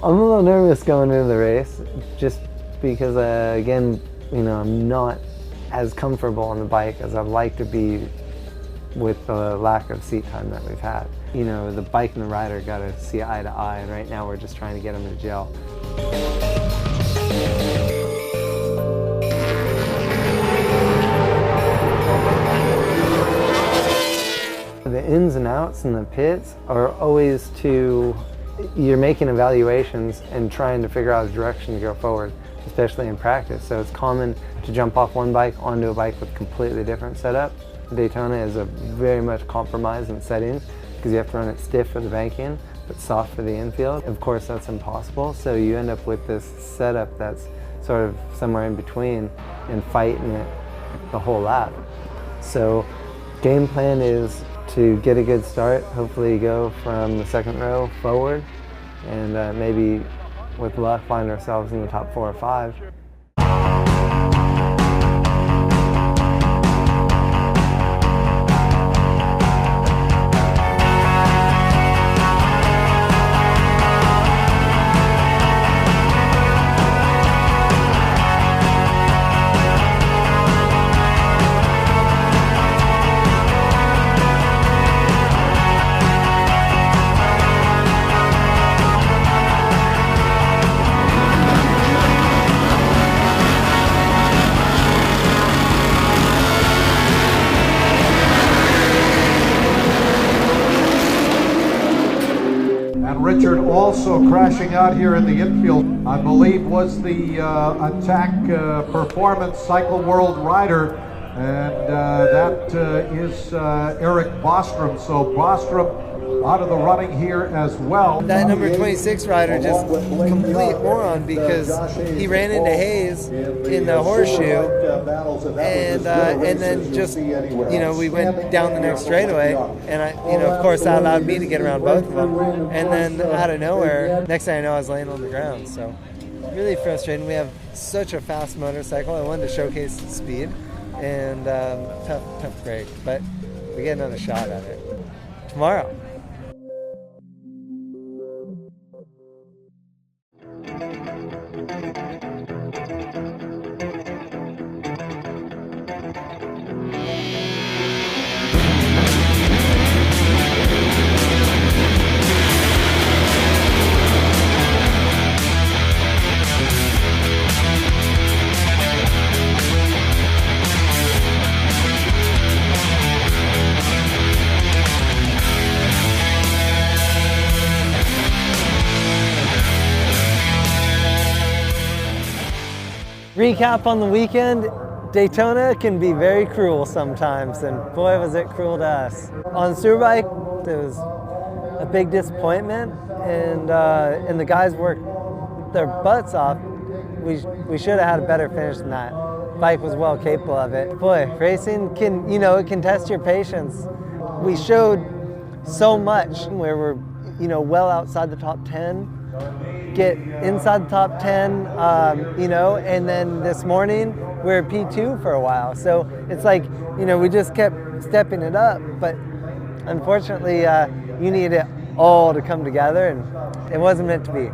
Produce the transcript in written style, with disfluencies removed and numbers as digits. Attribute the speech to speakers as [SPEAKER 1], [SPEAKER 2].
[SPEAKER 1] I'm a little nervous going into the race just because, again, I'm not as comfortable on the bike as I'd like to be with the lack of seat time that we've had. The bike and the rider got to see eye to eye, and right now we're just trying to get them to gel. The ins and outs in the pits are always you're making evaluations and trying to figure out a direction to go forward, especially in practice. So it's common to jump off one bike onto a bike with completely different setup. Daytona is a very much compromise in settings because you have to run it stiff for the banking, but soft for the infield. Of course, that's impossible. So you end up with this setup that's sort of somewhere in between and fighting it the whole lap. So game plan is to get a good start, hopefully go from the second row forward, and maybe with luck find ourselves in the top 4 or 5.
[SPEAKER 2] Richard also crashing out here in the infield, I believe, was the Attack Performance Cycle World rider, and that is Eric Bostrom. So Bostrom out of the running here as well.
[SPEAKER 3] That number 26 rider just complete moron because he ran into Hayes in the horseshoe, and then just we went down the next straightaway, and of course that allowed me to get around both of them, and then out of nowhere, next thing I know I was laying on the ground. So really frustrating. We have such a fast motorcycle. I wanted to showcase the speed, and tough break, but we get another shot at it tomorrow. Recap on the weekend. Daytona can be very cruel sometimes, and boy was it cruel to us. On Superbike, it was a big disappointment, and the guys worked their butts off. We should have had a better finish than that. Bike was well capable of it. Boy, racing can, it can test your patience. We showed so much where we're, well outside the top 10. Get inside the top 10, and then this morning we're P2 for a while. So it's like, we just kept stepping it up, but unfortunately you need it all to come together, and it wasn't meant to be.